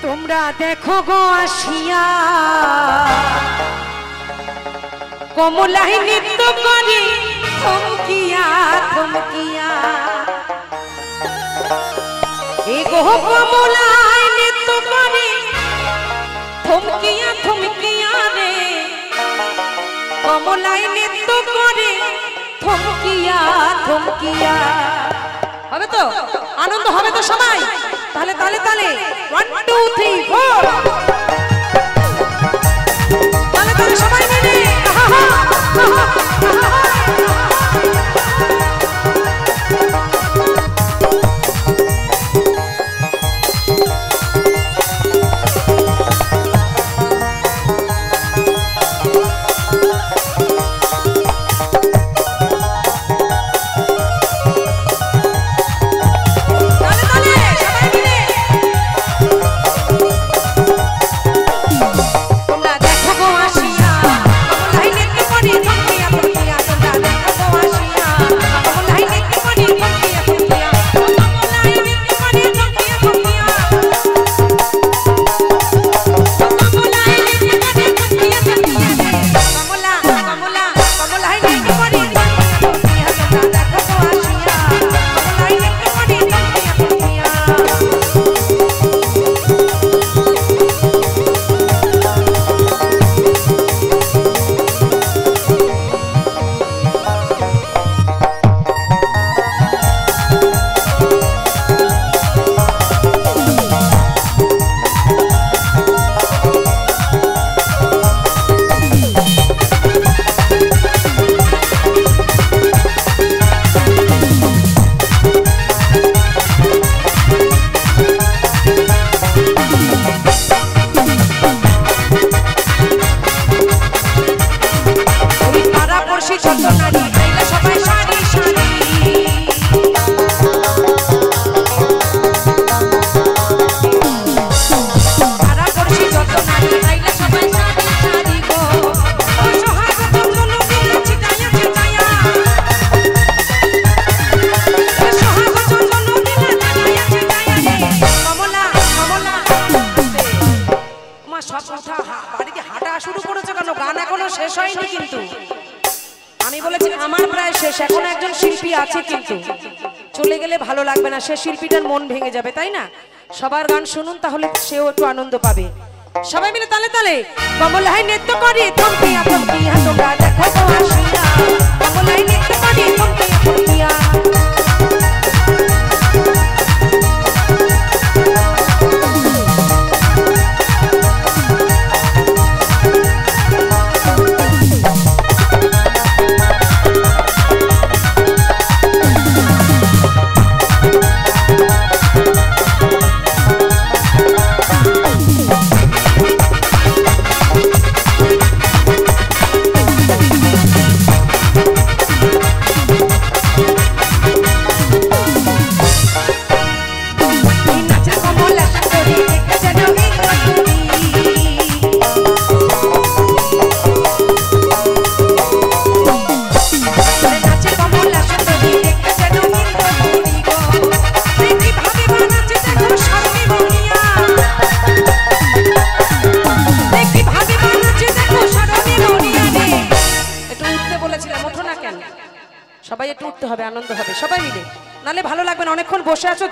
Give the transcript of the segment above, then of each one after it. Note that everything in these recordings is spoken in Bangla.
তোমরা দেখো গো আসিয়া কমলাই নৃত্য করি থমকিয়া থমকিয়া এই গো কমলাই নৃত্য করি থমকিয়া থমকিয়া রে কমলাই নৃত্য করে থমকিয়া থমকিয়া হবে তো আনন্দ হবে তো সবাই তাহলে তাহলে তাহলে 1 2 3 4 তাহলে তাহলে সবাই মিলে সে শিল্পীটার মন ভেঙে যাবে তাই না সবার গান শুনুন তাহলে সেও একটু আনন্দ পাবে সবাই মিলে তালে তালে কমলাই নৃত্য করি থমকিয়া থমকিয়া তোমরা দেখো তো আসিয়া কমলাই নৃত্য করি থমকিয়া থমকিয়া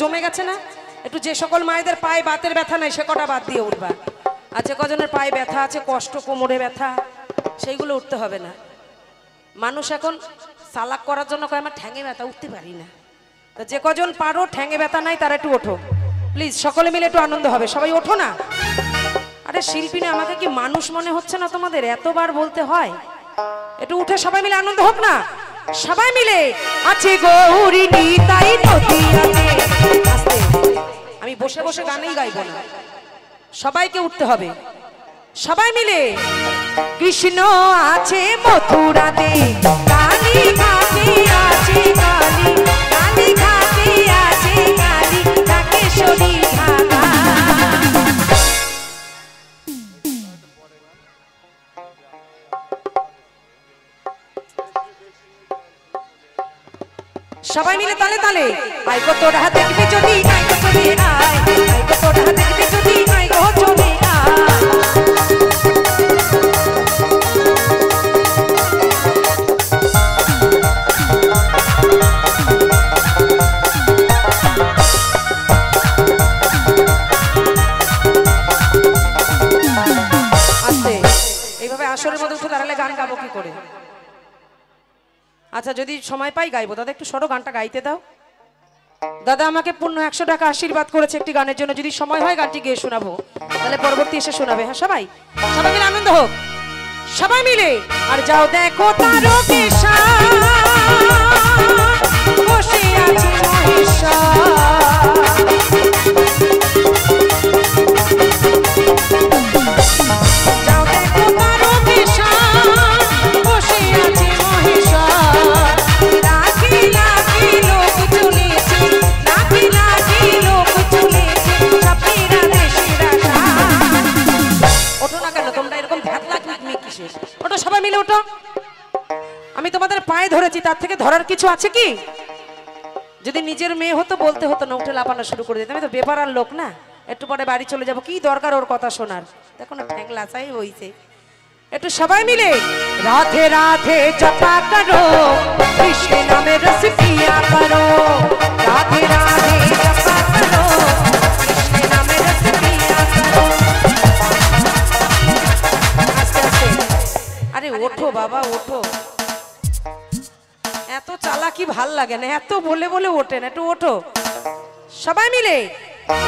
জমে গেছে না একটু যে সকল মায়েদের পায়ে বাতের ব্যথা নাই সে কটা বাদ দিয়ে উঠবা আচ্ছা কজনের পায়ে ব্যথা আছে কষ্ট কোমরে ব্যথা সেইগুলো উঠতে হবে না মানুষ এখন সালাক করার জন্য কয় আমার ঠ্যাঙে ব্যথা উঠতে পারি না তো যে কজন পারো ঠ্যাঙে ব্যথা নাই তারা একটু ওঠো প্লিজ সকলে মিলে একটু আনন্দ হবে সবাই ওঠো না আরে শিল্পী না আমাকে কি মানুষ মনে হচ্ছে না তোমাদের এতবার বলতে হয় একটু উঠে সবাই মিলে আনন্দ হোক না সবাই মিলে আছে গৌরী নিতাই নদিয়াতে আস্তে আমি বসে বসে গানেই গাইব না সবাইকে উঠতে হবে সবাই মিলে কৃষ্ণ আছে মথুরাতে কালী ঘাটে আছে কালী কালী ঘাটে আছে কালী ঢাকেশ্বরী ঢাকা সবাই মিলে তালে তালে আই গো তোরা দেখবি যদি আই গো তোরে আই গো তোরা দেখবি যদি আই গো করে। আচ্ছা যদি সময় পাই গাইবো। দাদা একটু সরো, গানটা গাইতে দাও। দাদা আমাকে পূর্ণ 100 টাকা আশীর্বাদ করেছে একটি গানের জন্য, যদি সময় হয় গানটি গেয়ে শোনাবো, তাহলে পরবর্তী এসে শোনাবে। হ্যাঁ সবাই সবাই মিলে আনন্দ হোক, সবাই মিলে। আর যাও দেখো তারকেশা বসে আছে মহিষা, যাও দেখো তারকেশা বসে আছে মহিষা, লাখি লাখি লোক চলেছে, লাখি লাখি লোক চলেছে সাপিরা দেশের আশা। ওঠো না কেন তোমরা এরকম ধ্যাতলা কিকমিক কিসের? ওঠো সবাই মিলে ওঠো। আমি তোমাদের পায়ে ধরেছি, তার থেকে ধরার কিছু আছে কি? যদি নিজের মেয়ে হতো বলতে হতো না, উঠে লাফানো শুরু করে দিতাম। আমি তো বেপারার লোক না, একটু পরে বাড়ি চলে যাব, কি দরকার ওর কথা শোনার? দেখো না ঠ্যাং লাচাই হইছে। একটু সবাই মিলে রাধে রাধে জপা করো, কৃষ্ণ নামে রস পিয়া করো, রাধে রাধে জপা করো, কৃষ্ণ নামে রস পিয়া করো। আস্তে আস্তে, আরে ওঠো বাবা ওঠো, এত চালাকি ভাল লাগে না, এত বলে বলে ওঠে না, একটু ওঠো সবাই মিলে।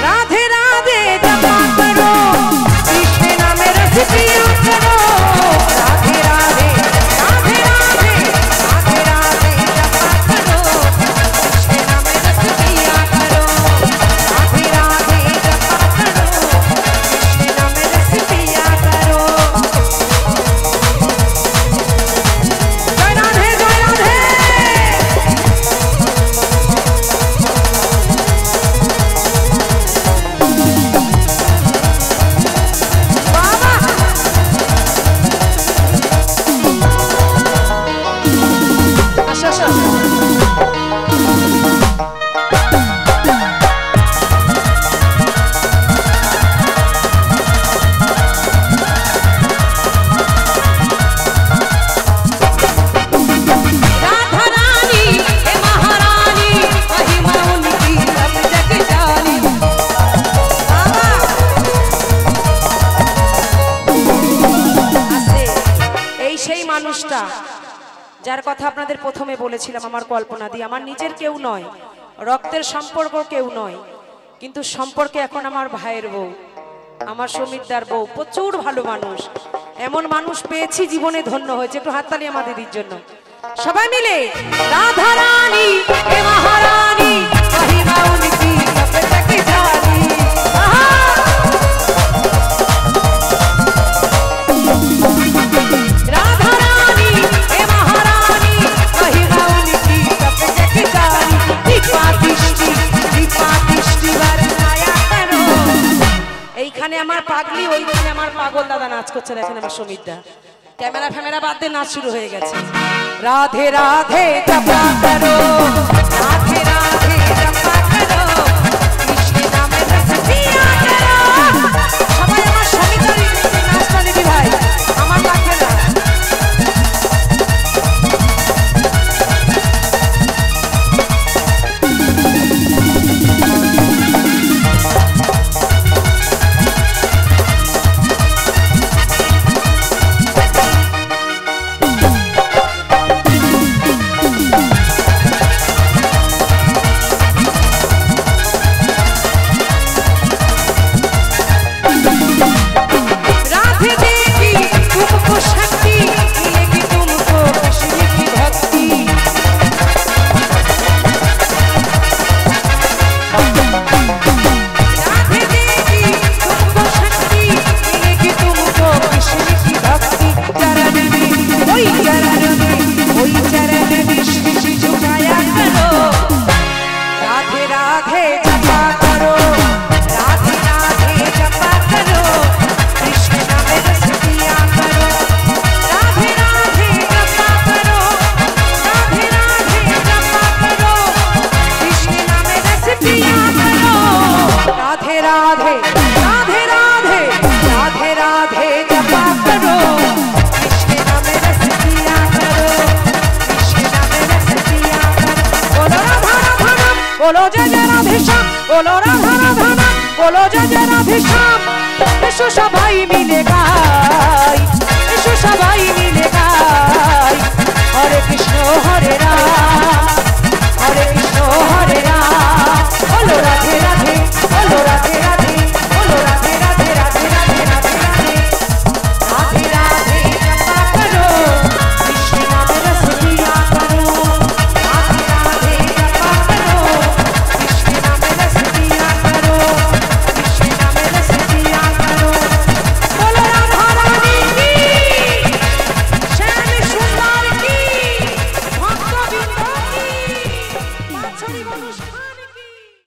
রাধে রাধে জপা করো, কৃষ্ণ নামে রস পিয়া করো, রাধে রাধে রাধে রাধে রাধে রাধে জপা করো, কৃষ্ণ নামে রস পিয়া করো, রাধে রাধে জপা করো, কৃষ্ণ নামে রস পিয়া করো। জয় রাধে জয় রাধে। যার কথা আপনাদের প্রথমে বলেছিলাম, আমার কল্পনা দিয়ে, আমার নিজের কেউ নয়, রক্তের সম্পর্ক কেউ নয়, কিন্তু সম্পর্কে এখন আমার ভাইয়ের বউ, আমার সমিতদার বউ, প্রচুর ভালো মানুষ। এমন মানুষ পেয়েছি জীবনে, ধন্য হয়েছে। একটু হাততালি আমার দিদির জন্য সবাই মিলে। রাধা রানী হে মহারানী মহিমা উনকি সব তক জানি, রাধা রানী হে মহারানী মহিমা উনকি সব তক জানি, দীপা দৃষ্টি বরনায়া করো। এইখানে আমার পাগলি, ওইখানে আমার পাগল দাদা নাচ করছে, দেখেন আমার সমিতদা। ক্যামেরা ফ্যামেরা বাদ দিয়ে নাচ শুরু হয়ে গেছে। রাধে রাধে জপা করো, রাধে রাধে জপা করো, কৃষ্ণ নামে রস পিয়া করো। সবাই আমার সমিতার নাচটা দিদি ভাই, আমার লাগবে না। बोलो जय जय राधे श्याम, बोलो राधा राधा नाम, बोलो जय जय राधे श्याम। এসো সবাই মিলে গাই, এসো সবাই মিলে গাই। কৃষ্ণ হরে রাম